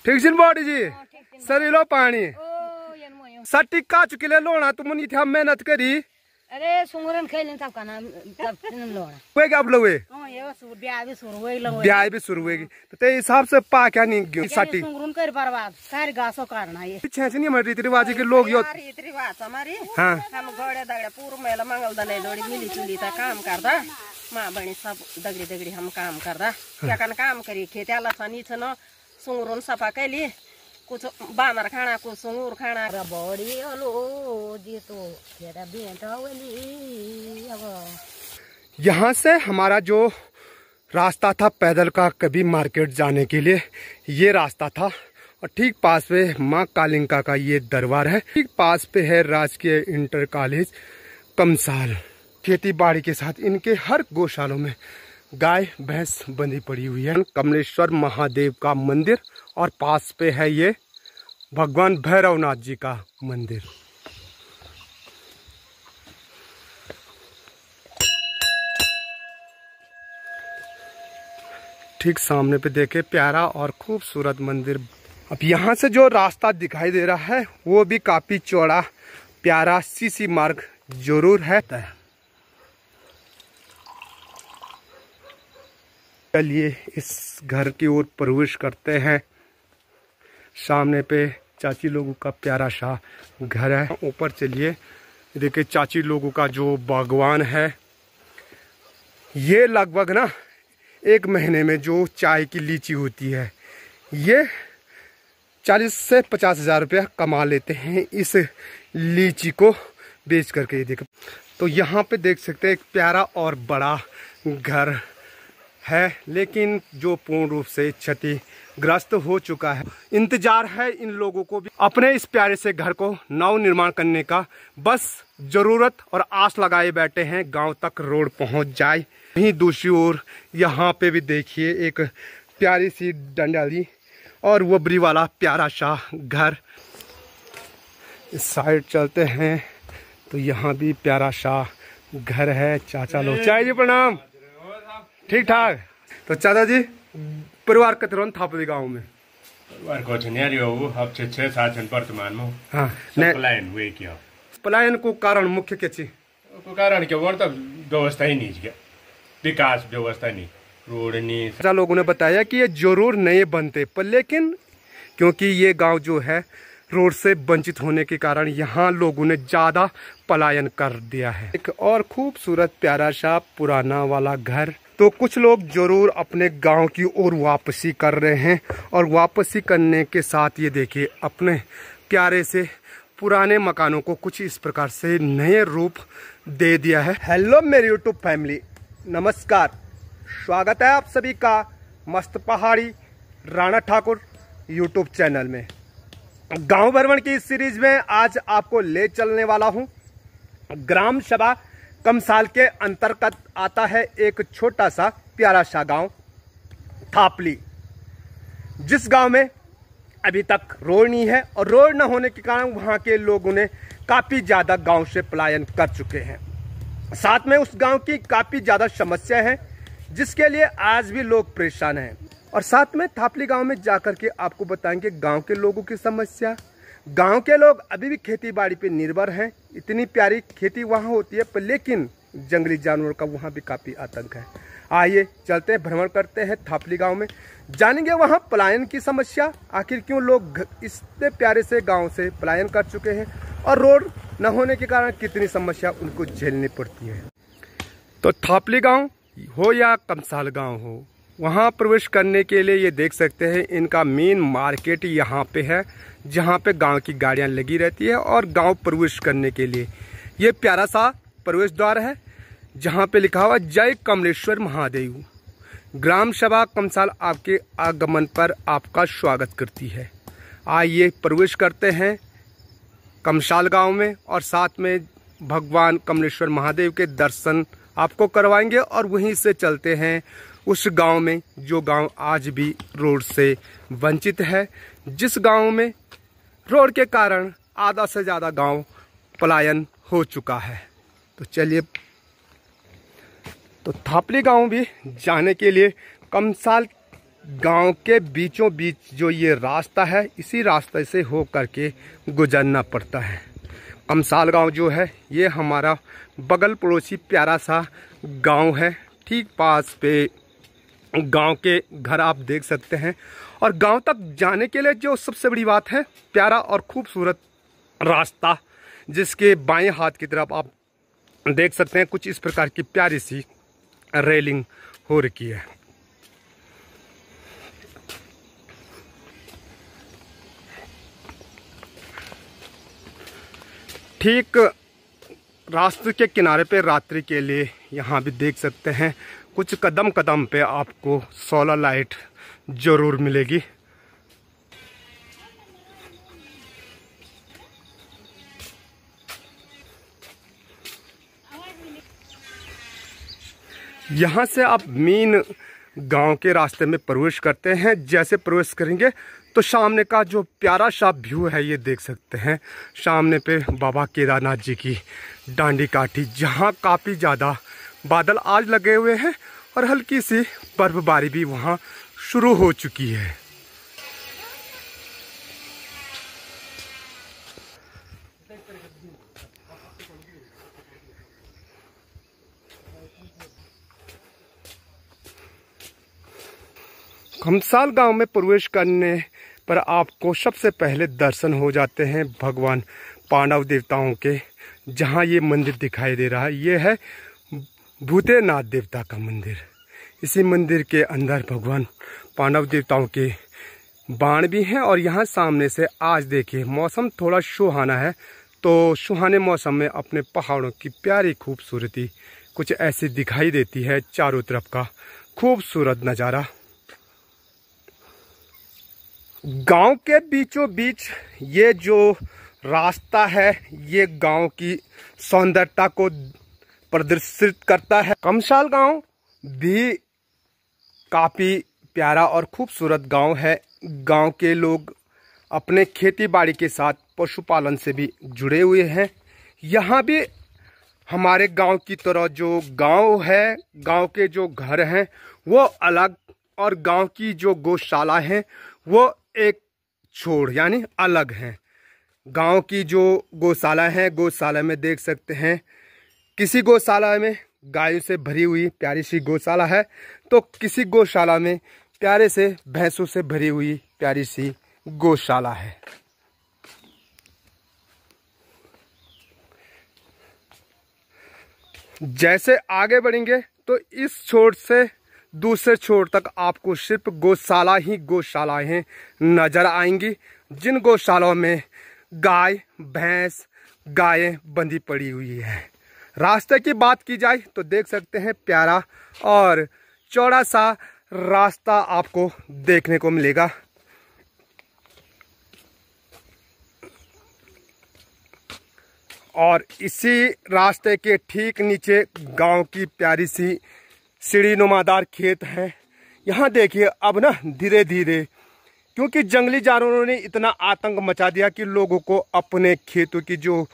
ठीक जिन बॉडी जी सरी लो पानी सटी का चुकिले लोना तुम नी था मेहनत करी। अरे सुंगरन खेलन तब का नाम तब लोना वे क्या बोलवे हां ये सुर ब्याह भी शुरू होई लंग ब्याह भी शुरू होगी तो ते हिसाब से पा क्या नहीं सटी सुंगरन कर बर्बाद सारी घासों काटना ये पीछे से नहीं हमारी रीति रिवाज के लोग यो रीति रिवाज हमारी हां हम घोड़े दगड़े पूर्व मेला मंगल दने लोड़ी मिली जुली ता काम करदा मां बणी सब दगड़ी दगड़ी हम काम करदा क्या कन काम करी खेत्याला सनी छ न सुंगरन सफा कैली कुछ बानर खाना कुछ सुंगूर खाना बॉडी ओलो जी तो तेरा बेटा वाली अब यहाँ से हमारा जो रास्ता था पैदल का कभी मार्केट जाने के लिए ये रास्ता था और ठीक पास पे माँ कालिंका का ये दरबार है। ठीक पास पे है राजकीय इंटर कॉलेज कमसाल। खेती बाड़ी के साथ इनके हर गौशालों में गाय भैंस बंधी पड़ी हुई है। कमलेश्वर महादेव का मंदिर और पास पे है ये भगवान भैरवनाथ जी का मंदिर। ठीक सामने पे देखे प्यारा और खूबसूरत मंदिर। अब यहाँ से जो रास्ता दिखाई दे रहा है वो भी काफी चौड़ा प्यारा सीसी मार्ग जरूर है। चलिए इस घर की ओर प्रवेश करते हैं। सामने पे चाची लोगों का प्यारा सा घर है। ऊपर चलिए देखिए चाची लोगों का जो बागवान है ये लगभग ना 1 महीने में जो चाय की लीची होती है ये 40 से 50 हजार रुपया कमा लेते हैं इस लीची को बेच करके। देखो तो यहाँ पे देख सकते हैं एक प्यारा और बड़ा घर है लेकिन जो पूर्ण रूप से क्षतिग्रस्त हो चुका है। इंतजार है इन लोगों को भी अपने इस प्यारे से घर को नव निर्माण करने का। बस जरूरत और आस लगाए बैठे हैं गांव तक रोड पहुंच जाए। वहीं दूसरी ओर यहाँ पे भी देखिए एक प्यारी सी डंडाली और वबरी वाला प्यारा सा घर। इस साइड चलते हैं तो यहाँ भी प्यारा सा घर है। चाचा लोग चाय जी प्रणाम। ठीक ठाक। तो चाचा जी परिवार कतरों थापली गांव में परिवार को अब 6-7 वर्तमान में हाँ पलायन हुए क्या पलायन को कारण मुख्य क्या चीज को कारण क्या वो तो व्यवस्था ही नहीं है विकास व्यवस्था नहीं रोड नहीं। चाचा लोगों ने बताया कि ये जरूर नए बनते पर लेकिन क्योंकि ये गांव जो है रोड से वंचित होने के कारण यहाँ लोगों ने ज्यादा पलायन कर दिया है। एक और खूबसूरत प्यारा सा पुराना वाला घर। तो कुछ लोग जरूर अपने गांव की ओर वापसी कर रहे हैं और वापसी करने के साथ ये देखिए अपने प्यारे से पुराने मकानों को कुछ इस प्रकार से नए रूप दे दिया है। हेलो मेरी यूट्यूब फैमिली, नमस्कार, स्वागत है आप सभी का मस्त पहाड़ी राणा ठाकुर यूट्यूब चैनल में। गांव भ्रमण की इस सीरीज में आज आपको ले चलने वाला हूं ग्राम सभा कमसाल के अंतर्गत आता है एक छोटा सा प्यारा सा गांव थापली, जिस गांव में अभी तक रोड नहीं है और रोड न होने के कारण वहां के लोगों ने काफी ज्यादा गांव से पलायन कर चुके हैं। साथ में उस गांव की काफी ज्यादा समस्या है जिसके लिए आज भी लोग परेशान हैं। और साथ में थापली गांव में जाकर के आपको बताएंगे गांव के लोगों की समस्या। गांव के लोग अभी भी खेती बाड़ी पे निर्भर हैं। इतनी प्यारी खेती वहां होती है पर लेकिन जंगली जानवरों का वहां भी काफी आतंक है। आइए चलते हैं, भ्रमण करते हैं थापली गांव में, जानेंगे वहां पलायन की समस्या, आखिर क्यों लोग इतने प्यारे से गांव से पलायन कर चुके हैं और रोड न होने के कारण कितनी समस्या उनको झेलनी पड़ती है। तो थापली गांव हो या कमसाल गांव हो, वहां प्रवेश करने के लिए ये देख सकते हैं इनका मेन मार्केट यहाँ पे है जहाँ पे गांव की गाड़ियां लगी रहती है। और गांव प्रवेश करने के लिए ये प्यारा सा प्रवेश द्वार है जहाँ पे लिखा हुआ जय कमलेश्वर महादेव। ग्राम सभा कमसाल आपके आगमन पर आपका स्वागत करती है। आइए प्रवेश करते हैं कमसाल गांव में और साथ में भगवान कमलेश्वर महादेव के दर्शन आपको करवाएंगे और वहीं से चलते हैं उस गांव में जो गांव आज भी रोड से वंचित है, जिस गांव में रोड के कारण आधा से ज्यादा गांव पलायन हो चुका है। तो चलिए तो थापली गांव भी जाने के लिए कमसाल गांव के बीचों बीच जो ये रास्ता है, इसी रास्ते से हो करके गुजरना पड़ता है। कमसाल गांव जो है ये हमारा बगल पड़ोसी प्यारा सा गांव है। ठीक पास पे गांव के घर आप देख सकते हैं। और गांव तक जाने के लिए जो सबसे बड़ी बात है, प्यारा और खूबसूरत रास्ता, जिसके बाएं हाथ की तरफ आप देख सकते हैं कुछ इस प्रकार की प्यारी सी रेलिंग हो रखी है। ठीक रास्ते के किनारे पे रात्रि के लिए यहाँ भी देख सकते हैं कुछ कदम कदम पे आपको सोलर लाइट जरूर मिलेगी। यहाँ से आप मेन गांव के रास्ते में प्रवेश करते हैं। जैसे प्रवेश करेंगे तो सामने का जो प्यारा सा व्यू है ये देख सकते हैं। सामने पे बाबा केदारनाथ जी की डांडी काठी, जहाँ काफ़ी ज़्यादा बादल आज लगे हुए हैं और हल्की सी बर्फबारी भी वहाँ शुरू हो चुकी है। कमसाल गांव में प्रवेश करने पर आपको सबसे पहले दर्शन हो जाते हैं भगवान पांडव देवताओं के। जहां ये मंदिर दिखाई दे रहा है ये है भूतेनाथ देवता का मंदिर। इसी मंदिर के अंदर भगवान पांडव देवताओं के बाण भी हैं। और यहाँ सामने से आज देखिए मौसम थोड़ा सुहाना है, तो सुहाने मौसम में अपने पहाड़ों की प्यारी खूबसूरती कुछ ऐसी दिखाई देती है। चारों तरफ का खूबसूरत नज़ारा। गांव के बीचों बीच ये जो रास्ता है ये गांव की सौंदर्यता को प्रदर्शित करता है। कमसाल गांव भी काफ़ी प्यारा और खूबसूरत गांव है। गांव के लोग अपने खेती बाड़ी के साथ पशुपालन से भी जुड़े हुए हैं। यहाँ भी हमारे गांव की तरह जो गांव है, गांव के जो घर हैं वो अलग, और गांव की जो गौशाला है वो एक छोड़ यानी अलग हैं। गांव की जो गौशाला है, गौशाला में देख सकते हैं किसी गौशाला में गायों से भरी हुई प्यारी सी गौशाला है, तो किसी गौशाला में प्यारे से भैंसों से भरी हुई प्यारी सी गौशाला है। जैसे आगे बढ़ेंगे तो इस छोर से दूसरे छोर तक आपको सिर्फ गौशाला ही गौशालाएं नजर आएंगी, जिन गौशालाओं में गाय भैंस गायें बंधी पड़ी हुई है। रास्ते की बात की जाए तो देख सकते हैं प्यारा और चौड़ा सा रास्ता आपको देखने को मिलेगा। और इसी रास्ते के ठीक नीचे गांव की प्यारी सी सीढ़ी नुमादार खेत है। यहाँ देखिए अब ना धीरे धीरे, क्योंकि जंगली जानवरों ने इतना आतंक मचा दिया कि लोगों को अपने खेतों की जो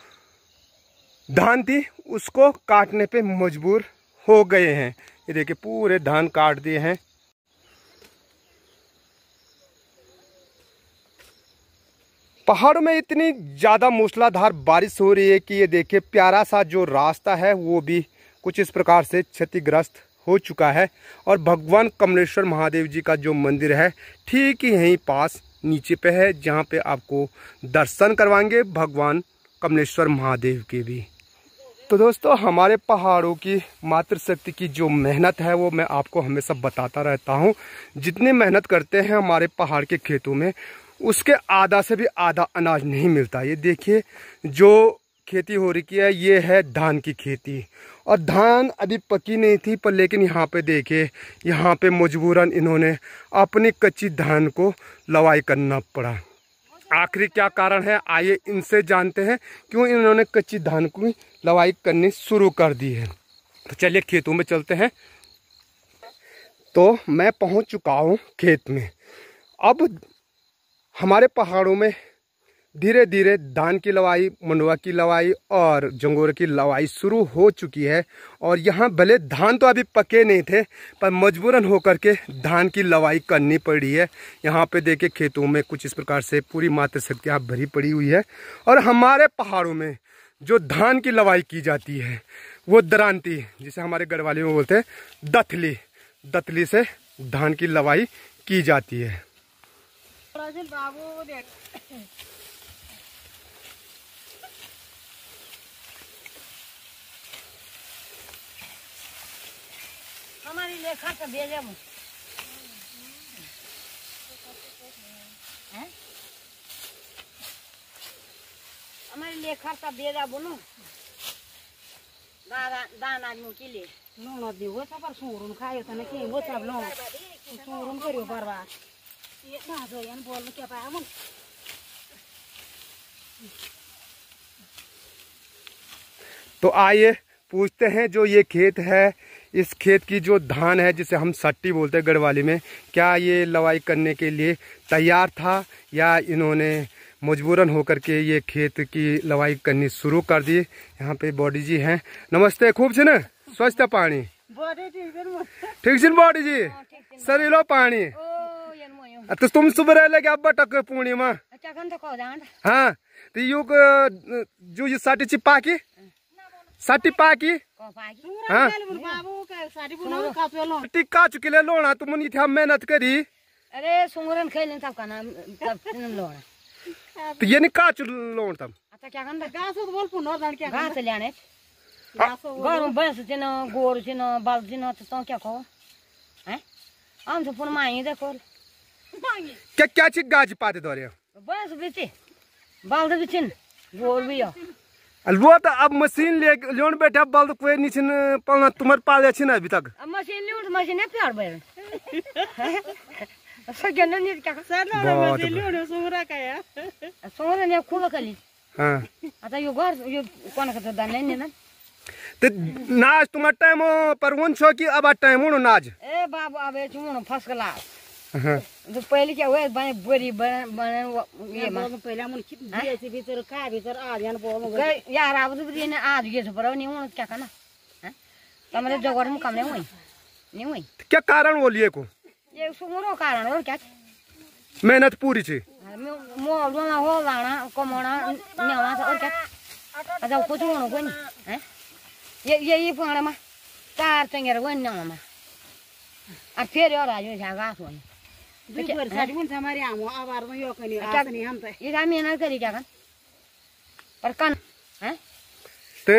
धान थी उसको काटने पे मजबूर हो गए हैं। ये देखिए पूरे धान काट दिए हैं। पहाड़ों में इतनी ज़्यादा मूसलाधार बारिश हो रही है कि ये देखिए प्यारा सा जो रास्ता है वो भी कुछ इस प्रकार से क्षतिग्रस्त हो चुका है। और भगवान कमलेश्वर महादेव जी का जो मंदिर है ठीक यहीं पास नीचे पे है, जहाँ पे आपको दर्शन करवाएंगे भगवान कमलेश्वर महादेव के भी। तो दोस्तों हमारे पहाड़ों की मातृशक्ति की जो मेहनत है वो मैं आपको हमेशा बताता रहता हूँ। जितनी मेहनत करते हैं हमारे पहाड़ के खेतों में, उसके आधा से भी आधा अनाज नहीं मिलता। ये देखिए जो खेती हो रही है ये है धान की खेती, और धान अभी पकी नहीं थी पर लेकिन यहाँ पे देखिए यहाँ पे मजबूरन इन्होंने अपनी कच्ची धान को लवाई करना पड़ा। आखिर क्या कारण है आइए इनसे जानते हैं क्यों इन्होंने कच्ची धान की लवाई करनी शुरू कर दी है। तो चलिए खेतों में चलते हैं। तो मैं पहुँच चुका हूँ खेत में। अब हमारे पहाड़ों में धीरे धीरे धान की लवाई, मंडुआ की लवाई और जंगोर की लवाई शुरू हो चुकी है। और यहाँ भले धान तो अभी पके नहीं थे, पर मजबूरन होकर के धान की लवाई करनी पड़ी है। यहाँ पे देखिए खेतों में कुछ इस प्रकार से पूरी मात्रा सब्जियाँ भरी पड़ी हुई है। और हमारे पहाड़ों में जो धान की लवाई की जाती है वो दरांती, जिसे हमारे गढ़वाली में बोलते हैं दथली, दथली से धान की लवाई की जाती है। हमारी लेखा का भेजा हमारे लेखा का भेजा बोलो दाना के लिए लोन दे वो सब पर सूरन खायो तने के वो सब लोन सूरन करियो बर्बाद ये ना जो यान बोल के पाया मन। तो आइए पूछते हैं, जो ये खेत है, इस खेत की जो धान है जिसे हम सट्टी बोलते हैं गढ़वाली में, क्या ये लवाई करने के लिए तैयार था या इन्होंने मजबूरन होकर के ये खेत की लवाई करनी शुरू कर दी। यहाँ पे बॉडी जी हैं, नमस्ते। खूब से ना स्वस्थ पानी ठीक से बॉडी जी सर लो पानी तो तुम सुबह लगे अब बटक पूर्णिमा हाँ तो यू जो ये साठी चिपा की साठी पाकी हाँ टिक्का चुके लोना तुम इतना मेहनत करी। अरे सुंगरन खेलने तब का नाम लोना तो ये नहीं काचु लोन तब अच्छा क्या करना घास तो बोल पुनो जान क्या घास लेने गरम बस जिन गोर जिन बाल जिन तो क्या कहो हैं हम तो पुन माई देखो क्या क्या चीज गाज पाते दौरे बस बीती बाल दे बिचिन गोर भी हो वो तो अब मशीन ले लोन बैठा बल तो कोई नहीं पलना तुम्हारे पाले अच्छी ना अभी तक अब मशीन ले मशीन है प्यार बैर सगन नहीं क्या सर ना मशीन ले सुंगरा का या सुंगरा ने खूब कली हां आता यो घर यो कोन का दान नहीं ना तो नाच तुम्हारा टाइम पर वन छो कि अब टाइम हो नाच ए बाबू अब चुनो फर्स्ट क्लास हां तो पहले क्या हुआ बने बोरी बने ये मां पहले मन कित दिए से भीतर का भीतर आ जान बोल यार अब तो भी ने आज ये पर नहीं हो क्या करना हैं तमरे जगड़ में काम नहीं हुई क्या कारण बोलिए को ये सुंगरो कारण और क्या मेहनत पूरी थी मो रोना हो लाना कमोना नेवा और क्या अच्छा कुछ होनो कोई नहीं हैं ये फंगड़ा में चार चंगेर कोई ना में आ फिर और आज में जागा सोनी दुबर साडी मन हमारे आमो आबार में यो कनी आसनी हम त ये काम मेहनत करी क्या कर पर कन हैं ते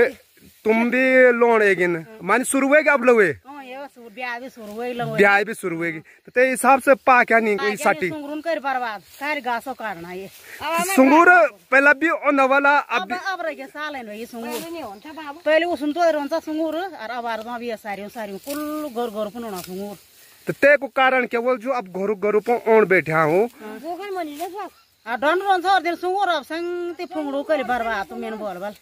तुम भी लोन एगिन मान शुरू हुए अब लगे हां ये सुर ब्याह भी शुरू होई लगे ब्याह भी शुरू हुएगी तो ते हिसाब से पा क्या नहीं कोई साठी सुंगरुन कर बर्बाद सारी घासो काटना ये सुंगुर पहला भी और वाला अब रह गया साल है ये सुंगुर नहीं होता बाबू पहले उसन तो रहता सुंगुर और आबार में भी सारी कुल घर घर पुनोना सुंगुर तो ते को कारण क्या बोल जो अब घरू घरू पर ओण बैठा हूँ वो कर मनी ने तो आ डन रन सर दिन सुंगुर अब संग ते फुंगड़ू कर बर्बाद तुम मेन बोल बल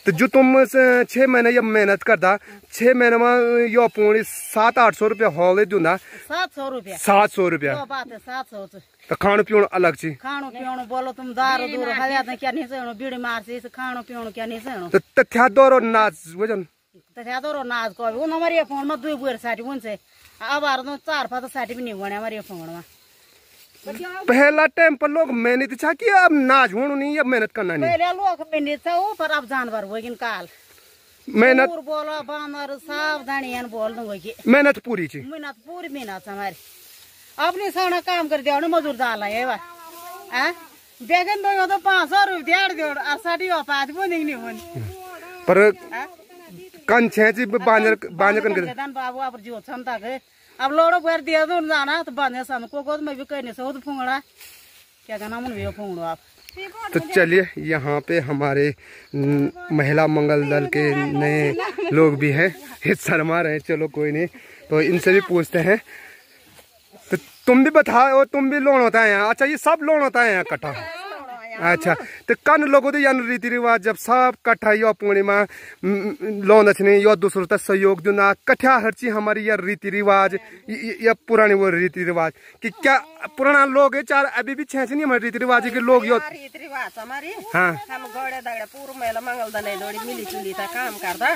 तो जो तुम 6 महीने ये मेहनत करता 6 महीने में यो पूरी 700-800 रुपया हॉल दूंगा 700 रुपया 700 रुपया तो बात है 700 तो खाणो पीणो अलग ची खाणो पीणो बोलो तुम दारू दूर हया क्या नहीं सणो बीड़ी मार से खाणो पीणो क्या नहीं सणो तो त्या दोरो नाच वजन तो त्या दोरो नाच को वो हमारे फोन में 2 बुर साटी उनसे अब आर तो 4-5 साटी भी नहीं होने हमारे फोन में पहला टाइम पर लोग मेहनत था कि अब नाच होना नहीं अब मेहनत करना नहीं पहले लोग मेहनत था वो पर अब जानवर हो गए काल मेहनत बोलो बानर सावधानी बोल दूंगा कि मेहनत पूरी थी मेहनत पूरी मेहनत हमारी अपने सारा काम कर दिया मजदूर डाला है बेगन दो तो 500 रुपया दो साठी पाँच बोनी नहीं बोनी पर कन छेची बांजर कन बाबू अब जो क्षमता के अब लोड़ो पैर दिया तो जाना तो बांधे सन को मैं भी कहने से फूंगड़ा क्या कहना मन भी फूंगड़ो आप तो चलिए यहाँ पे हमारे महिला मंगल दल के नए लोग भी हैं, शर्मा रहे, चलो कोई नहीं, तो इनसे भी पूछते हैं। तो तुम भी बताओ, तुम भी लोन होता है यहाँ? अच्छा ये सब लोन होता है यहाँ इकट्ठा? अच्छा तो कन लोगों दे यान रीति रिवाज जब सब कट्ठा यो पूर्णिमा लोन अच्छे यो दूसरों तक सहयोग देना कट्ठा हर चीज हमारी यह रीति रिवाज या पुराने वो रीति रिवाज कि क्या पुराना लोग है चार अभी भी छे नहीं हमारे रीति रिवाज के लोग यो रीति रिवाज हमारी हाँ हम गड़े दगड़े पूर्व मेला मंगल दने लोड़ी मिली जुली था काम करदा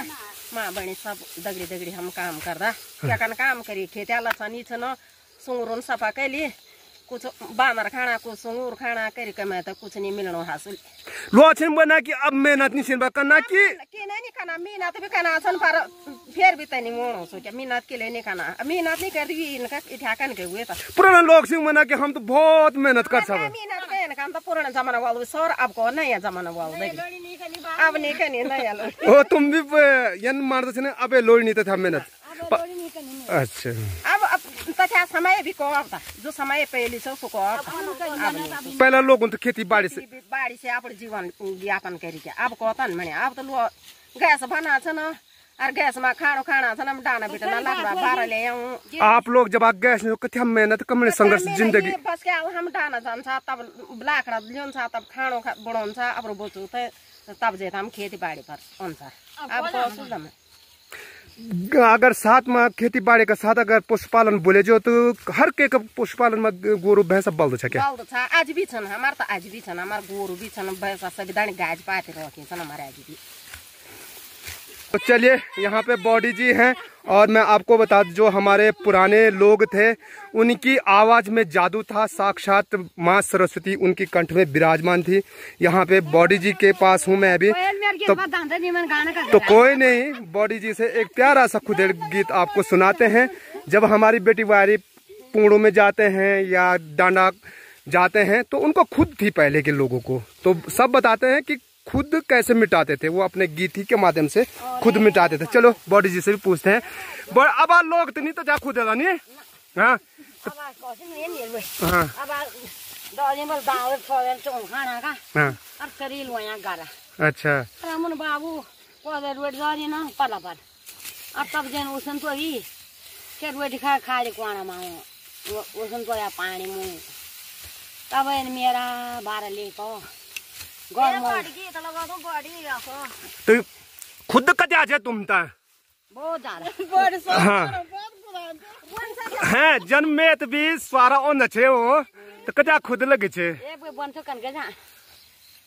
माँ बहनी सब दगड़ी दगड़ी हम काम करदा क्या कन काम करी खेत्याला छनी छन सुंगुरन सफा कैली कुछ बानर खाना कुछ सुंगुर खाना करी कमे तो कुछ नहीं मिलनो हासिल लोचन बना कि अब मेहनत नहीं सिर्फ करना कि नहीं खाना मेहनत भी करना सन पर फिर भी तनी मोड़ो सो क्या मेहनत के लिए नहीं खाना मेहनत नहीं कर दी इनका इठाकन के हुए था पुराना लोग सिंह बना कि हम तो बहुत मेहनत कर सब मेहनत के इनका तो पुराना जमाना वाला सर अब को नया जमाना वाला देख अब नहीं करनी नया लोग ओ तुम भी यन मारते थे ना अबे लोड नहीं था मेहनत अच्छा अब तथा समय भी को अब था जो समय पहले से उसको अब पहला लोगों तो खेती बाड़ी से अपने जीवन यापन करी के अब कहता नहीं अब तो लोग गैस बना छ न और गैस में खाना खाना छ न डाना बिटना लाकड़ा बार ले आऊं आप लोग जब आप गैस में कथि हम मेहनत कमने संघर्ष जिंदगी बस के हम डाना जान्छ तब लाकड़ा ल्याउँछ तब खानो बनाउँछ अब बोचु तब जे हम खेती बाड़ी पर हुन्छ अब को सुदम अगर साथ में खेती बाड़ी का साथ अगर पशुपालन बोले जो तो हर के पशुपालन में गोरु भैंस बल्द छ क्या बल्द छ आज भी छन् हमार त आज भी छन् हमार गोरु भी छन् भैंस सबै दानी गाज पाते रखे छन् हमारे आज भी तो चलिए यहाँ पे बॉडी जी हैं और मैं आपको बता दूं जो हमारे पुराने लोग थे उनकी आवाज में जादू था साक्षात माँ सरस्वती उनकी कंठ में विराजमान थी। यहाँ पे बॉडी जी के पास हूँ मैं अभी तो कोई नहीं बॉडी जी से एक प्यारा सा खुदेड़ गीत आपको सुनाते हैं। जब हमारी बेटी वारी पूर्णों में जाते हैं या डांडा जाते हैं तो उनको खुद थी पहले के लोगों को तो सब बताते हैं कि खुद कैसे मिटाते थे वो अपने गीत ही के माध्यम से खुद मिटाते थे। चलो बॉडी जी से भी पूछते हैं अब लोग तो नहीं तो जा खुद नहीं हाँ अच्छा बाबू तब जन उसन तो ही क्या रोटी खा खा कुआना में उसन तो या पानी में तब मेरा 12 ले तो तो खुद कत्या छे तुम ता बहुत ज्यादा हाँ हैं जन्मेत भी स्वारा ओन छे वो तो कत्या खुद लगे छे एक बन्छ कन के जा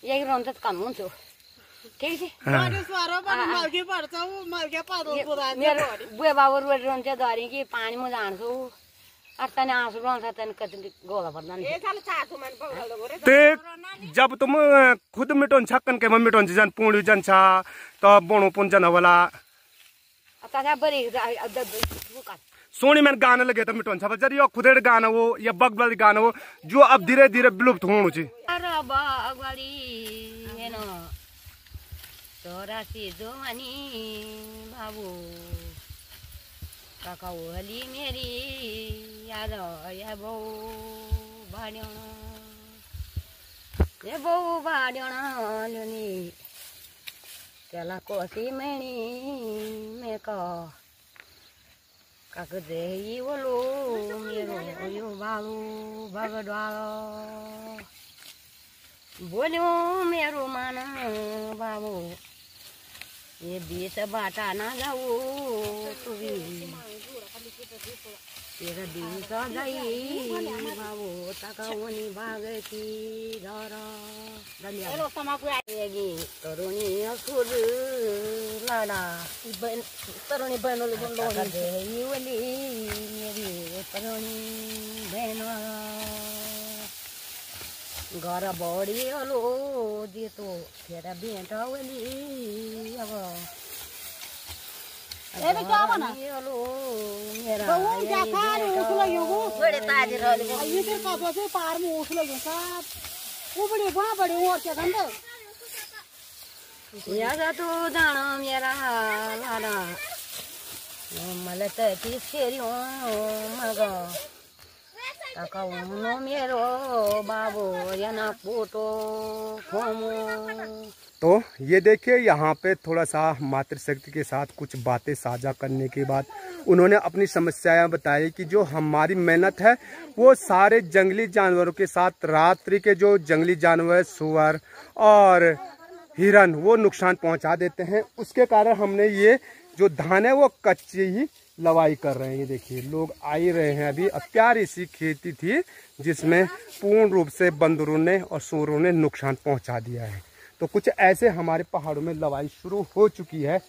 यही रन्छ कम हुन्छ ठीक छ बडी स्वारो बन मर्गी पर्छ उ मर्गे पादो पुरा मेरो बुवा बाबु रोड रन्छ धरी कि पानी म जान्छु अर्थने आंसू रन्छ तन कति गोला पर्दैन ए साल चासु मन बगल गोरे ते जब तुम खुद मिटोन छक्कन के म मिटोन जन पूर्ण जन छ त बणो पुन जन होला तथा बरी सोनी में गाना लगे तो मिटोन छ जरी यो खुदेड़ गाना हो या बगबल गाना हो जो अब धीरे धीरे विलुप्त होनु छ अरे बगबली हेनो तोरासी जोमानी बाबू काका ओली मेरी याद या बो बाड्योना ये बो बाड्योना लुनी तेला कोसी मैनी मेको काक देही बोलो मेरो यो बालू बगडवालो बोल्यो मेरो माना बाबू ये बीच बाटा ना जाऊ तुवी तेरा दिवस जाई बाबू तकावनी भागती धरा धन्यवाद तरुणी असुर लाडा तरुणी बहनोली बोली मेरी तरुणी बहन घर बढी हलो दितो तेरा भेट ओली अब एबे क्या बना हलो मेरा बहु क्या खा रे उसला योगो बड़े ताजे रहले ये तेरे का से पार में उसला यो साहब वो बड़ी और क्या गंदा यादा तो जाना मेरा लाडा मलत तिसेरियो मगा काका उनो मेरो बाबू याना पोटो खोमो तो ये देखिए यहाँ पे थोड़ा सा मातृशक्ति के साथ कुछ बातें साझा करने के बाद उन्होंने अपनी समस्याएं बताई कि जो हमारी मेहनत है वो सारे जंगली जानवरों के साथ रात्रि के जो जंगली जानवर सुअर और हिरन वो नुकसान पहुंचा देते हैं। उसके कारण हमने ये जो धान है वो कच्ची ही लवाई कर रहे हैं। ये देखिए लोग आ ही रहे हैं। अभी प्यारी सी खेती थी जिसमें पूर्ण रूप से बंदरों ने और सूअरों ने नुकसान पहुंचा दिया है। तो कुछ ऐसे हमारे पहाड़ों में लवाई शुरू हो चुकी है।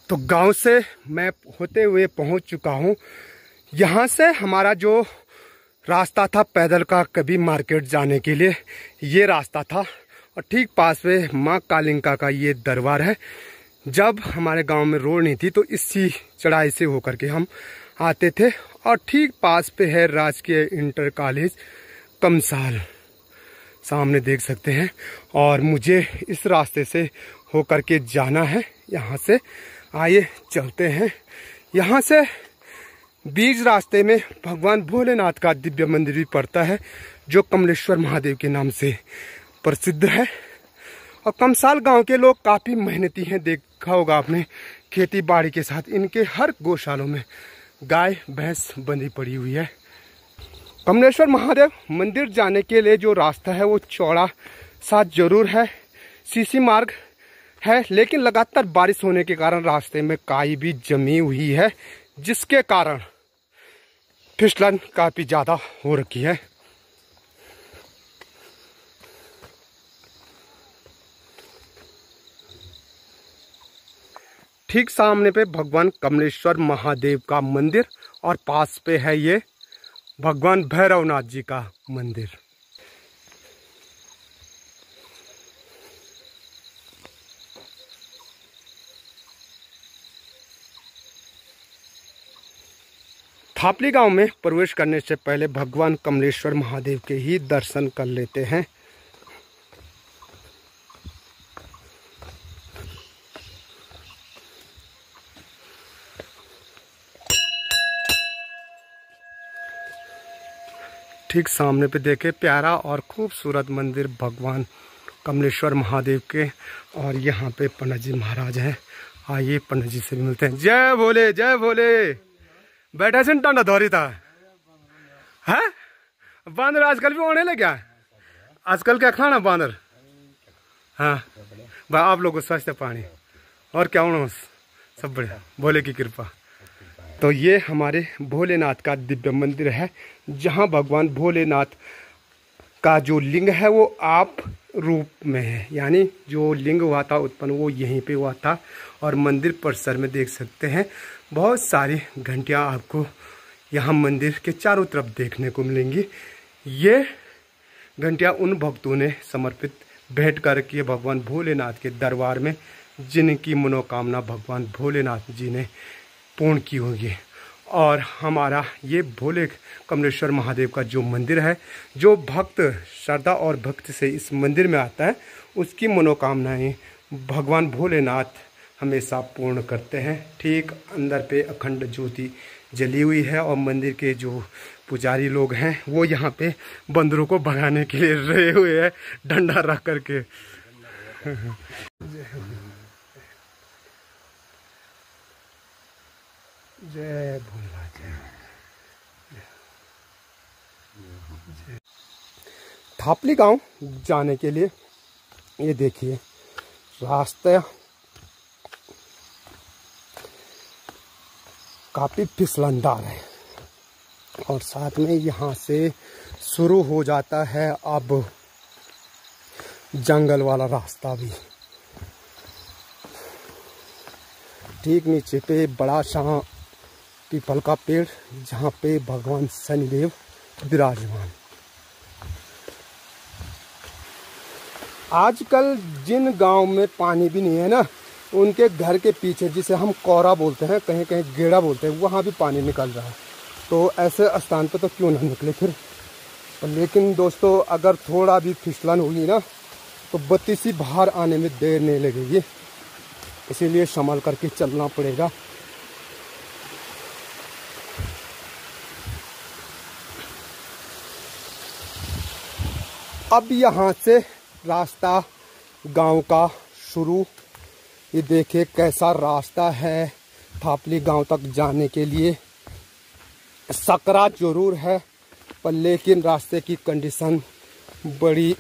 तो गांव से मैं होते हुए पहुंच चुका हूं। यहां से हमारा जो रास्ता था पैदल का कभी मार्केट जाने के लिए, ये रास्ता था और ठीक पास में माँ कालिंका का ये दरबार है। जब हमारे गांव में रोड नहीं थी तो इसी चढ़ाई से होकर के हम आते थे और ठीक पास पे है राजकीय इंटर कॉलेज कमसाल, सामने देख सकते हैं। और मुझे इस रास्ते से होकर के जाना है। यहाँ से आइए चलते हैं। यहाँ से बीच रास्ते में भगवान भोलेनाथ का दिव्य मंदिर भी पड़ता है जो कमलेश्वर महादेव के नाम से प्रसिद्ध है। और कमसाल गांव के लोग काफ़ी मेहनती हैं, देखा होगा आपने, खेती बाड़ी के साथ इनके हर गौशालों में गाय भैंस बंधी पड़ी हुई है। कमलेश्वर महादेव मंदिर जाने के लिए जो रास्ता है वो चौड़ा सा जरूर है, सीसी मार्ग है, लेकिन लगातार बारिश होने के कारण रास्ते में काई भी जमी हुई है जिसके कारण फिसलन काफ़ी ज़्यादा हो रखी है। ठीक सामने पे भगवान कमलेश्वर महादेव का मंदिर और पास पे है ये भगवान भैरवनाथ जी का मंदिर। थापली गांव में प्रवेश करने से पहले भगवान कमलेश्वर महादेव के ही दर्शन कर लेते हैं। ठीक सामने पे देखे प्यारा और खूबसूरत मंदिर भगवान कमलेश्वर महादेव के। और यहाँ पे पंडित जी महाराज हैं। आइए पंडित जी से भी मिलते हैं। जय भोले जय भोले। बैठा से टांडा धौरी था है बांदर आजकल भी होने लगे क्या? आजकल क्या खाना बांदर? हाँ भाई आप लोगों को स्वास्थ्य पानी और क्या होना सब बढ़िया, भोले की कृपा। तो ये हमारे भोलेनाथ का दिव्य मंदिर है जहाँ भगवान भोलेनाथ का जो लिंग है वो आप रूप में है, यानी जो लिंग हुआ था उत्पन्न वो यहीं पे हुआ था। और मंदिर परिसर में देख सकते हैं बहुत सारी घंटियाँ आपको यहाँ मंदिर के चारों तरफ देखने को मिलेंगी। ये घंटियाँ उन भक्तों ने समर्पित भेंट करके भगवान भोलेनाथ के दरबार में जिनकी मनोकामना भगवान भोलेनाथ जी ने पूर्ण की होगी। और हमारा ये भोले कमलेश्वर महादेव का जो मंदिर है, जो भक्त श्रद्धा और भक्ति से इस मंदिर में आता है उसकी मनोकामनाएं भगवान भोलेनाथ हमेशा पूर्ण करते हैं। ठीक अंदर पे अखंड ज्योति जली हुई है और मंदिर के जो पुजारी लोग हैं वो यहाँ पे बंदरों को भगाने के लिए रहे हुए हैं डंडा रख करके। जय भोलेनाथ। थापली गांव जाने के लिए ये देखिए रास्ता काफी फिसलनदार है और साथ में यहाँ से शुरू हो जाता है अब जंगल वाला रास्ता भी। ठीक नीचे पे बड़ा सा पीपल का पेड़ जहाँ पे भगवान शनिदेव विराजमान। आजकल जिन गांव में पानी भी नहीं है ना, उनके घर के पीछे जिसे हम कौरा बोलते हैं, कहीं कहीं गेड़ा बोलते हैं, वहाँ भी पानी निकल रहा है। तो ऐसे स्थान पे तो क्यों ना निकले फिर। लेकिन दोस्तों अगर थोड़ा भी फिसलन हुई ना तो बत्तीसी बाहर आने में देर नहीं लगेगी, इसीलिए संभाल करके चलना पड़ेगा। अब यहाँ से रास्ता गांव का शुरू। ये देखिए कैसा रास्ता है थापली गांव तक जाने के लिए। सकरा जरूर है पर लेकिन रास्ते की कंडीशन बड़ी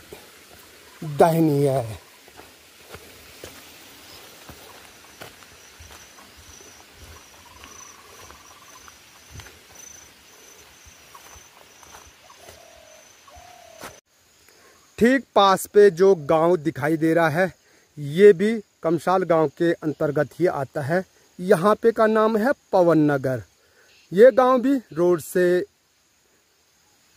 दयनीय है। ठीक पास पे जो गांव दिखाई दे रहा है ये भी कमशाल गांव के अंतर्गत ही आता है। यहाँ पे का नाम है पवन नगर। ये गांव भी रोड से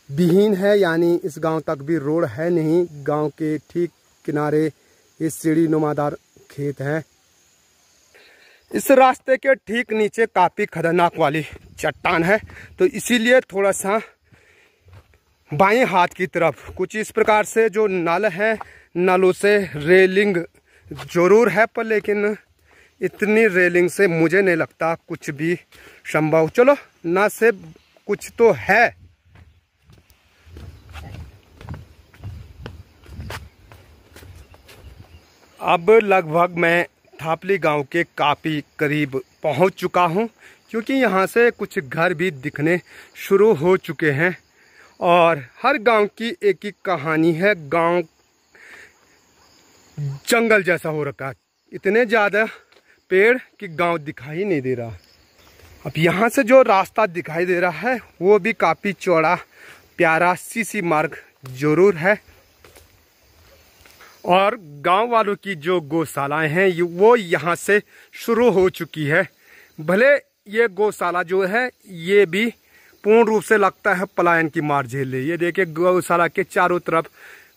विहीन है, यानी इस गांव तक भी रोड है नहीं। गांव के ठीक किनारे ये सीढ़ी नुमादार खेत है। इस रास्ते के ठीक नीचे काफी खतरनाक वाली चट्टान है, तो इसीलिए थोड़ा सा बाएं हाथ की तरफ कुछ इस प्रकार से जो नल है, नलों से रेलिंग जरूर है, पर लेकिन इतनी रेलिंग से मुझे नहीं लगता कुछ भी संभव। चलो ना से कुछ तो है। अब लगभग मैं थापली गांव के काफी करीब पहुंच चुका हूं, क्योंकि यहां से कुछ घर भी दिखने शुरू हो चुके हैं और हर गांव की एक ही कहानी है। गांव जंगल जैसा हो रखा है, इतने ज़्यादा पेड़ कि गांव दिखाई नहीं दे रहा। अब यहाँ से जो रास्ता दिखाई दे रहा है वो भी काफ़ी चौड़ा प्यारा सीसी मार्ग जरूर है। और गांव वालों की जो गौशालाएं हैं वो यहाँ से शुरू हो चुकी है। भले ये गौशाला जो है ये भी पूर्ण रूप से लगता है पलायन की मार झेल रही है। ये देखिए गौशाला के चारों तरफ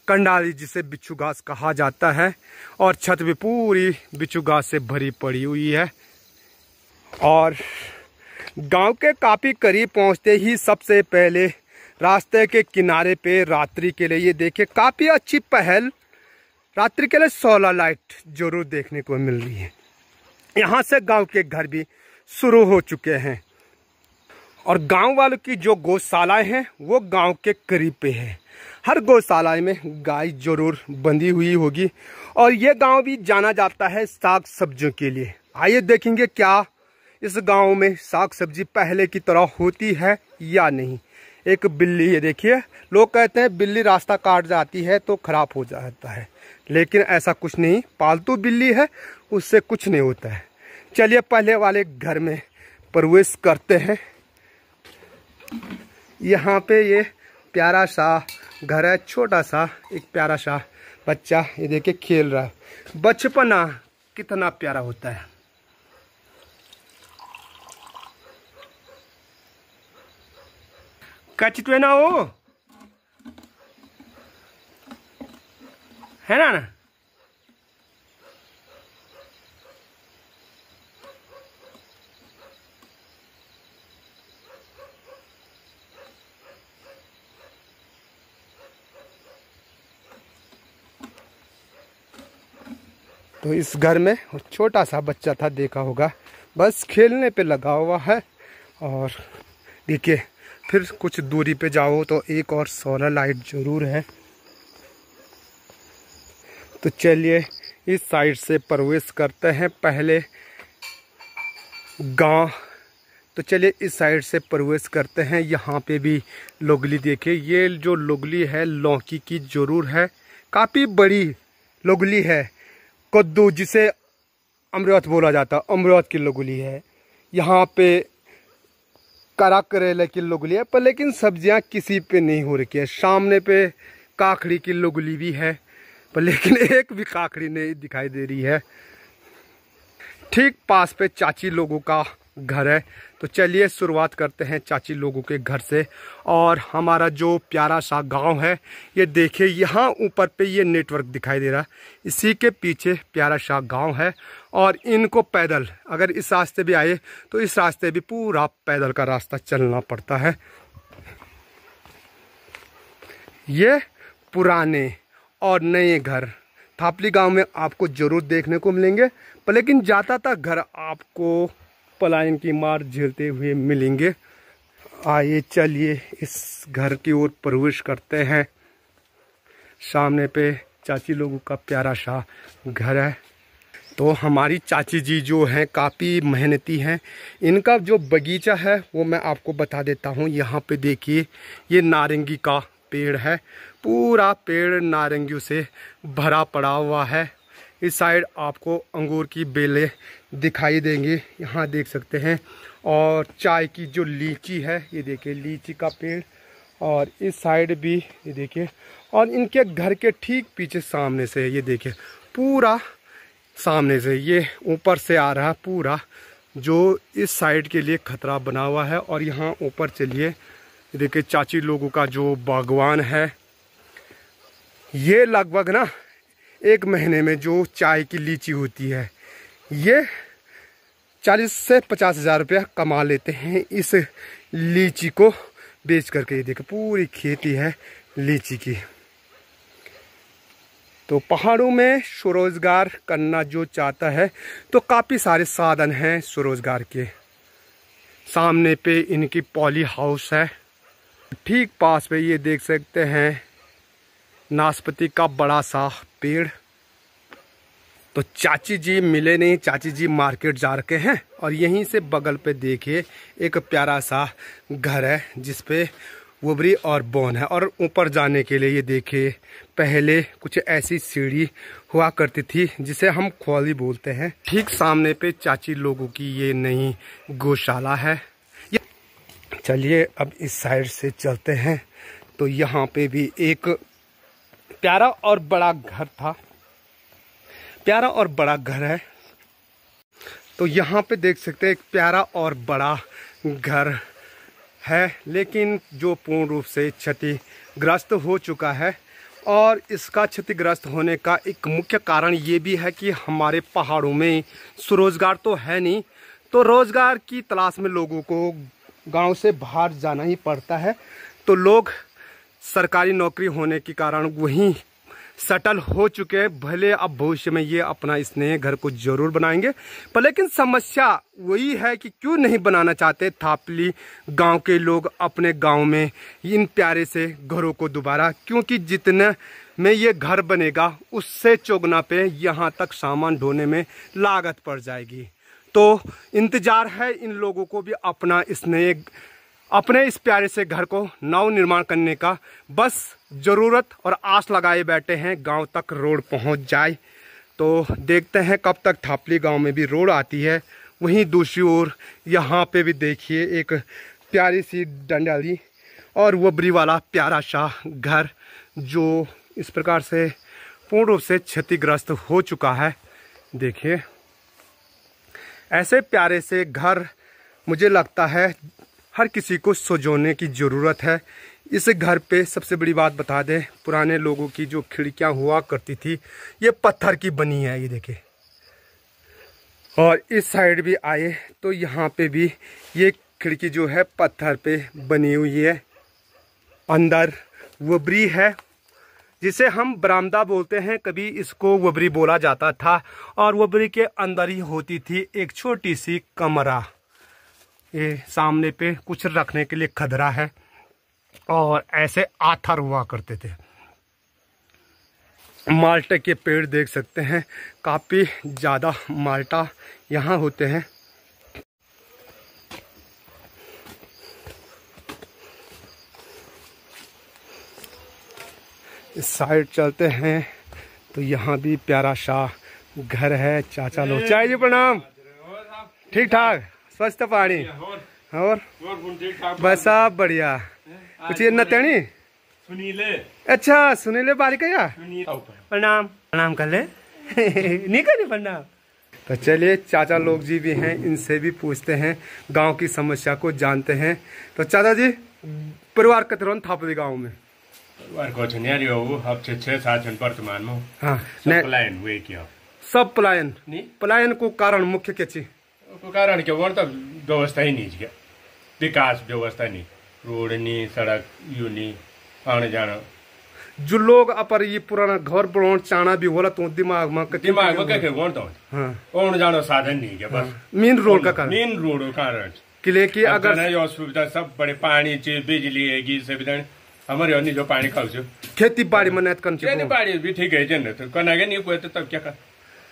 कंडाली जिसे बिच्छू घास कहा जाता है और छत भी पूरी बिच्छू घास से भरी पड़ी हुई है। और गांव के काफ़ी करीब पहुंचते ही सबसे पहले रास्ते के किनारे पे रात्रि के लिए ये देखिए काफ़ी अच्छी पहल, रात्रि के लिए सोलर लाइट जरूर देखने को मिल रही है। यहाँ से गांव के घर भी शुरू हो चुके हैं और गांव वालों की जो गौशालाएं हैं वो गांव के करीब पे है। हर गौशाला में गाय जरूर बंधी हुई होगी और ये गांव भी जाना जाता है साग सब्जियों के लिए। आइए देखेंगे क्या इस गांव में साग सब्जी पहले की तरह होती है या नहीं। एक बिल्ली, ये देखिए लोग कहते हैं बिल्ली रास्ता काट जाती है तो खराब हो जाता है, लेकिन ऐसा कुछ नहीं, पालतू बिल्ली है उससे कुछ नहीं होता है। चलिए पहले वाले घर में प्रवेश करते हैं। यहाँ पे ये प्यारा सा घर है, छोटा सा एक प्यारा सा बच्चा ये देखिए खेल रहा है। बचपना कितना प्यारा होता है। कचटवे ना हो है ना। तो इस घर में छोटा सा बच्चा था, देखा होगा, बस खेलने पे लगा हुआ है। और देखिए फिर कुछ दूरी पे जाओ तो एक और सोलर लाइट जरूर है। तो चलिए इस साइड से प्रवेश करते हैं पहले गांव। तो चलिए इस साइड से प्रवेश करते हैं। यहाँ पे भी लोगली देखिए, ये जो लोगली है लौकी की जरूर है, काफ़ी बड़ी लोगली है। कद्दू जिसे अमृत बोला जाता है, अमृत की लोगली है। यहाँ पे करा करेले की लोगली है, पर लेकिन सब्जियाँ किसी पे नहीं हो रखी है। सामने पे काकड़ी की लोगली भी है, पर लेकिन एक भी काकड़ी नहीं दिखाई दे रही है। ठीक पास पे चाची लोगों का घर है। तो चलिए शुरुआत करते हैं चाची लोगों के घर से। और हमारा जो प्यारा सा गांव है ये देखिए, यहाँ ऊपर पे ये नेटवर्क दिखाई दे रहा है, इसी के पीछे प्यारा सा गांव है। और इनको पैदल अगर इस रास्ते भी आए तो इस रास्ते भी पूरा पैदल का रास्ता चलना पड़ता है। ये पुराने और नए घर थापली गांव में आपको जरूर देखने को मिलेंगे, पर लेकिन ज़्यादातर घर आपको पलायन की मार झेलते हुए मिलेंगे। आइए चलिए इस घर की ओर प्रवेश करते हैं। सामने पे चाची लोगों का प्यारा सा घर है। तो हमारी चाची जी जो हैं काफ़ी मेहनती हैं। इनका जो बगीचा है वो मैं आपको बता देता हूँ। यहाँ पे देखिए ये नारंगी का पेड़ है, पूरा पेड़ नारंगियों से भरा पड़ा हुआ है। इस साइड आपको अंगूर की बेलें दिखाई देंगी, यहाँ देख सकते हैं। और चाय की जो लीची है, ये देखिए लीची का पेड़। और इस साइड भी ये देखिए, और इनके घर के ठीक पीछे सामने से ये देखिए पूरा सामने से ये ऊपर से आ रहा पूरा, जो इस साइड के लिए खतरा बना हुआ है। और यहाँ ऊपर चलिए, देखिए चाची लोगों का जो बागवान है, ये लगभग ना 1 महीने में जो चाय की लीची होती है, ये 40 से 50 हज़ार रुपया कमा लेते हैं इस लीची को बेच करके। ये देखिए पूरी खेती है लीची की। तो पहाड़ों में स्वरोजगार करना जो चाहता है तो काफ़ी सारे साधन हैं स्वरोजगार के। सामने पे इनकी पॉली हाउस है, ठीक पास पे ये देख सकते हैं नाशपाती का बड़ा सा पेड़। तो चाची जी मिले नहीं, चाची जी मार्केट जा रखे हैं। और यहीं से बगल पे देखिए एक प्यारा सा घर है जिसपे वबरी और बोन है। और ऊपर जाने के लिए ये देखिए पहले कुछ ऐसी सीढ़ी हुआ करती थी जिसे हम खोली बोलते हैं। ठीक सामने पे चाची लोगों की ये नई गौशाला है। चलिए अब इस साइड से चलते हैं। तो यहाँ पे भी एक प्यारा और बड़ा घर था, प्यारा और बड़ा घर है। तो यहाँ पे देख सकते हैं एक प्यारा और बड़ा घर है, लेकिन जो पूर्ण रूप से क्षतिग्रस्त हो चुका है। और इसका क्षतिग्रस्त होने का एक मुख्य कारण ये भी है कि हमारे पहाड़ों में स्वरोजगार तो है नहीं, तो रोजगार की तलाश में लोगों को गांव से बाहर जाना ही पड़ता है। तो लोग सरकारी नौकरी होने के कारण वहीं सेटल हो चुके हैं। भले अब भविष्य में ये अपना इस नए घर को जरूर बनाएंगे, पर लेकिन समस्या वही है कि क्यों नहीं बनाना चाहते थापली गांव के लोग अपने गांव में इन प्यारे से घरों को दोबारा, क्योंकि जितने में ये घर बनेगा उससे चौगुना पे यहाँ तक सामान ढोने में लागत पड़ जाएगी। तो इंतजार है इन लोगों को भी अपने इस प्यारे से घर को नव निर्माण करने का। बस ज़रूरत और आस लगाए बैठे हैं गांव तक रोड पहुंच जाए। तो देखते हैं कब तक थापली गांव में भी रोड आती है। वहीं दूसरी ओर यहाँ पे भी देखिए एक प्यारी सी डंडाली और वबरी वाला प्यारा सा घर जो इस प्रकार से पूर्ण रूप से क्षतिग्रस्त हो चुका है। देखिए ऐसे प्यारे से घर मुझे लगता है हर किसी को सजोने की ज़रूरत है। इस घर पे सबसे बड़ी बात बता दें, पुराने लोगों की जो खिड़कियां हुआ करती थी ये पत्थर की बनी है, ये देखिए। और इस साइड भी आए तो यहाँ पे भी ये खिड़की जो है पत्थर पे बनी हुई है। अंदर वबरी है जिसे हम बरामदा बोलते हैं, कभी इसको वबरी बोला जाता था। और वबरी के अंदर ही होती थी एक छोटी सी कमरा। ये सामने पे कुछ रखने के लिए खदरा है और ऐसे आथर हुआ करते थे। माल्टे के पेड़ देख सकते हैं, काफ़ी ज़्यादा माल्टा यहाँ होते हैं। इस साइड चलते हैं तो यहाँ भी प्यारा सा घर है। चाचा लोग चाय जी प्रणाम। ठीक ठाक, स्वच्छ पानी और बस सब बढ़िया। कुछ न तेणी सुनीले, अच्छा सुनीले बालिका या प्रणाम प्रणाम कर ले नहीं करे प्रणाम। तो चलिए चाचा लोग जी भी हैं, इनसे भी पूछते हैं, गांव की समस्या को जानते हैं। तो चाचा जी परिवार कतरों थापली गांव में अब 6-7 वर्तमान में हाँ पलायन हुए क्या सब पलायन को कारण मुख्य क्या चीज को कारण क्या वो तो व्यवस्था ही नहीं क्या, विकास व्यवस्था नहीं, रोड नहीं, सड़क यू नहीं, आने जाना। जो लोग अपर ये पुराना घर बनाना चाहना भी होला तो दिमाग में क्या आने जाना साधन नहीं क्या, बस मेन रोड का कारण कि अगर सुविधा सब बड़े पानी बिजली है सुविधा हमारे जो पानी खाऊ खेती बाड़ी में नेत कन खेती बाड़ी भी ठीक है जन तो कनागे नहीं कोई तो तब क्या कर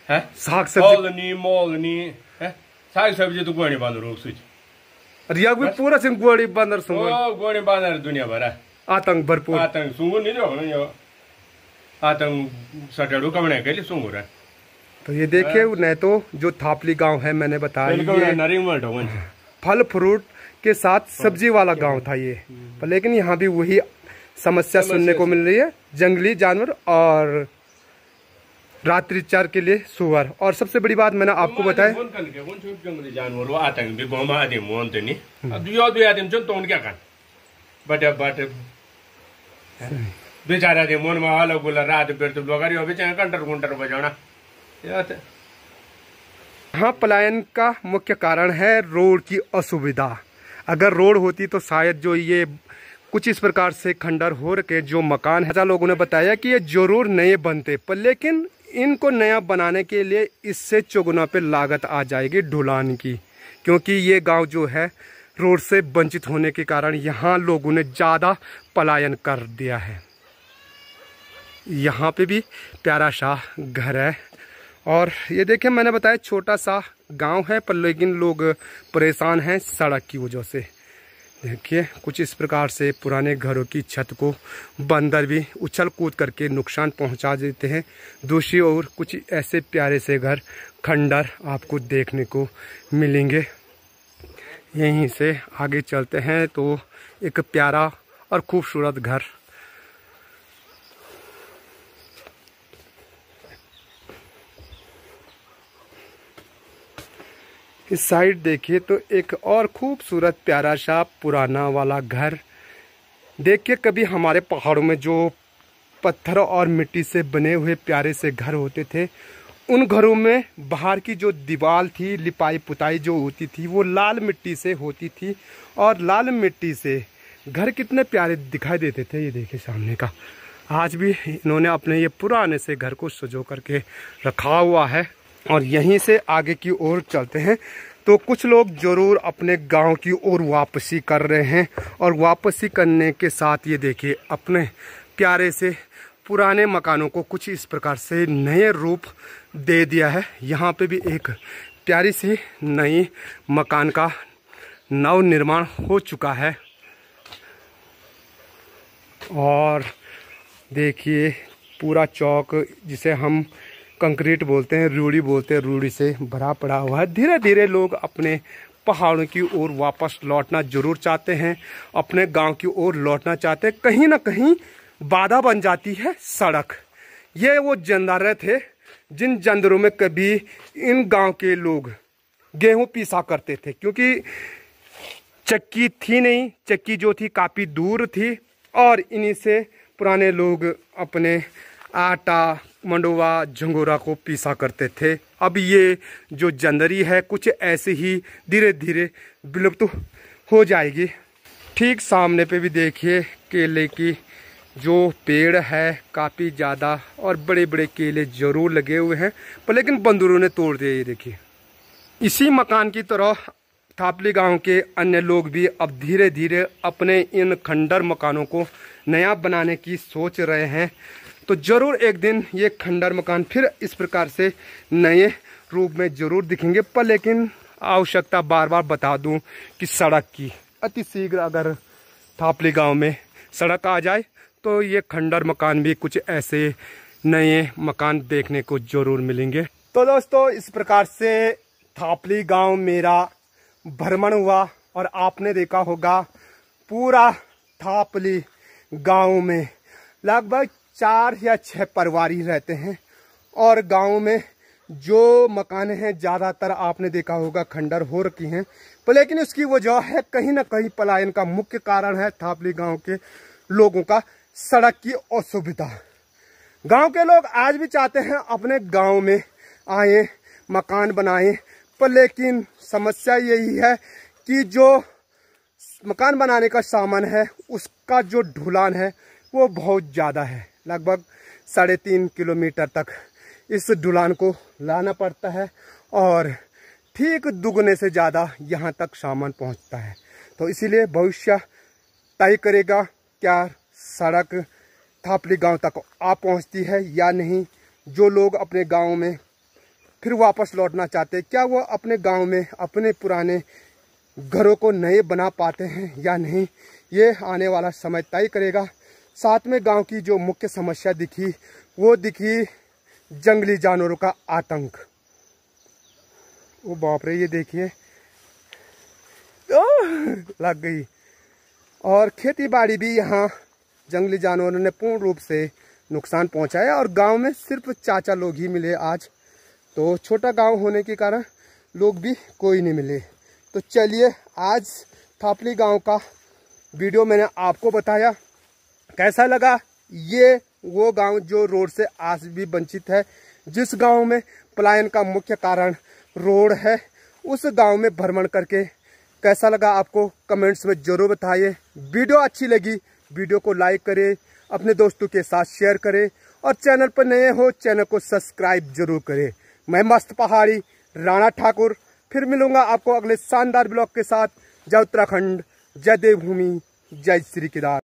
है साग सब्जी मोल नहीं है साग सब्जी तो गोणी बांध रोक सुच अरे यार पूरा सिंह गोड़ी बंदर सुंगुर ओ गोणी बांधर दुनिया भर आतंक भरपूर आतंक सुंगुर नहीं हो यो आतंक सटेड़ू कमने के लिए सुंगुर है। तो ये देखिए नहीं तो जो थापली गांव है मैंने बताया फल फ्रूट के साथ सब्जी वाला गांव था ये, पर लेकिन यहाँ भी वही समस्या सुनने को मिल रही है, जंगली जानवर और रात्रि चार के लिए सुअर। और सबसे बड़ी बात मैंने आपको बताया जंगली जानवर आतंक भी गाँव में आदमी मोहनते नहीं अब दो आदमी जो तो क्या कर बट बेचारा थे मोन में हाल बोला रात फिर तो लोग बेचारे कंटर बजाना। हाँ, पलायन का मुख्य कारण है रोड की असुविधा। अगर रोड होती तो शायद जो ये कुछ इस प्रकार से खंडर हो रखे जो मकान है, लोगों ने बताया कि ये जरूर नए बनते, पर लेकिन इनको नया बनाने के लिए इससे चौगुना पे लागत आ जाएगी ढुलान की, क्योंकि ये गांव जो है रोड से वंचित होने के कारण यहाँ लोगों ने ज़्यादा पलायन कर दिया है। यहाँ पे भी प्यारा सा घर है और ये देखिए मैंने बताया छोटा सा गांव है, पर लेकिन लोग परेशान हैं सड़क की वजह से। देखिए कुछ इस प्रकार से पुराने घरों की छत को बंदर भी उछल कूद करके नुकसान पहुंचा देते हैं। दूसरी ओर कुछ ऐसे प्यारे से घर खंडर आपको देखने को मिलेंगे। यहीं से आगे चलते हैं तो एक प्यारा और खूबसूरत घर। इस साइड देखिए तो एक और खूबसूरत प्यारा सा पुराना वाला घर। देखिए कभी हमारे पहाड़ों में जो पत्थर और मिट्टी से बने हुए प्यारे से घर होते थे, उन घरों में बाहर की जो दीवार थी, लिपाई पुताई जो होती थी वो लाल मिट्टी से होती थी और लाल मिट्टी से घर कितने प्यारे दिखाई देते थे। ये देखिए सामने का आज भी इन्होंने अपने ये पुराने से घर को सजो करके रखा हुआ है। और यहीं से आगे की ओर चलते हैं तो कुछ लोग जरूर अपने गांव की ओर वापसी कर रहे हैं और वापसी करने के साथ ये देखिए अपने प्यारे से पुराने मकानों को कुछ इस प्रकार से नए रूप दे दिया है। यहाँ पे भी एक प्यारी सी नई मकान का नव निर्माण हो चुका है। और देखिए पूरा चौक जिसे हम कंक्रीट बोलते हैं, रूढ़ी बोलते हैं, रूढ़ी से भरा पड़ा हुआ है। धीरे धीरे लोग अपने पहाड़ों की ओर वापस लौटना जरूर चाहते हैं, अपने गांव की ओर लौटना चाहते हैं। कहीं ना कहीं बाधा बन जाती है सड़क। ये वो जंदारे थे जिन जंदरों में कभी इन गांव के लोग गेहूं पीसा करते थे, क्योंकि चक्की थी नहीं, चक्की जो थी काफ़ी दूर थी और इन्हीं से पुराने लोग अपने आटा मंडुवा झंगोरा को पीसा करते थे। अब ये जो जंदरी है कुछ ऐसे ही धीरे धीरे विलुप्त हो जाएगी। ठीक सामने पे भी देखिए केले की जो पेड़ है काफ़ी ज़्यादा और बड़े बड़े केले जरूर लगे हुए हैं, पर लेकिन बंदरों ने तोड़ दिए। ये देखिए इसी मकान की तरह थापली गांव के अन्य लोग भी अब धीरे धीरे अपने इन खंडर मकानों को नया बनाने की सोच रहे हैं। तो जरूर एक दिन ये खंडर मकान फिर इस प्रकार से नए रूप में जरूर दिखेंगे। पर लेकिन आवश्यकता बार बार बता दूं कि सड़क की अति शीघ्र अगर थापली गांव में सड़क आ जाए तो ये खंडर मकान भी कुछ ऐसे नए मकान देखने को जरूर मिलेंगे। तो दोस्तों इस प्रकार से थापली गांव मेरा भ्रमण हुआ और आपने देखा होगा पूरा थापली गांव में लगभग 4 या 6 परिवार रहते हैं और गांव में जो मकान हैं ज़्यादातर आपने देखा होगा खंडर हो रखी हैं। पर लेकिन उसकी वजह है कहीं ना कहीं पलायन का मुख्य कारण है थापली गांव के लोगों का सड़क की असुविधा। गांव के लोग आज भी चाहते हैं अपने गांव में आए, मकान बनाएं, पर लेकिन समस्या यही है कि जो मकान बनाने का सामान है उसका जो ढुलान है वो बहुत ज़्यादा है। लगभग 3.5 किलोमीटर तक इस ढुलान को लाना पड़ता है और ठीक दुगने से ज़्यादा यहाँ तक सामान पहुँचता है। तो इसीलिए भविष्य तय करेगा क्या सड़क थापली गांव तक आ पहुंचती है या नहीं। जो लोग अपने गांव में फिर वापस लौटना चाहते हैं, क्या वो अपने गांव में अपने पुराने घरों को नए बना पाते हैं या नहीं, ये आने वाला समय तय करेगा। साथ में गांव की जो मुख्य समस्या दिखी वो दिखी जंगली जानवरों का आतंक। वो बाप रे, ये देखिए लग गई। और खेती बाड़ी भी यहाँ जंगली जानवरों ने पूर्ण रूप से नुकसान पहुंचाया और गांव में सिर्फ चाचा लोग ही मिले आज। तो छोटा गांव होने के कारण लोग भी कोई नहीं मिले। तो चलिए, आज थापली गांव का वीडियो मैंने आपको बताया, कैसा लगा? ये वो गांव जो रोड से आज भी वंचित है, जिस गांव में पलायन का मुख्य कारण रोड है, उस गांव में भ्रमण करके कैसा लगा आपको कमेंट्स में जरूर बताइए। वीडियो अच्छी लगी वीडियो को लाइक करें, अपने दोस्तों के साथ शेयर करें और चैनल पर नए हो चैनल को सब्सक्राइब जरूर करें। मैं मस्त पहाड़ी राणा ठाकुर फिर मिलूंगा आपको अगले शानदार ब्लॉग के साथ। जय उत्तराखंड, जय देवभूमि, जय श्री केदार।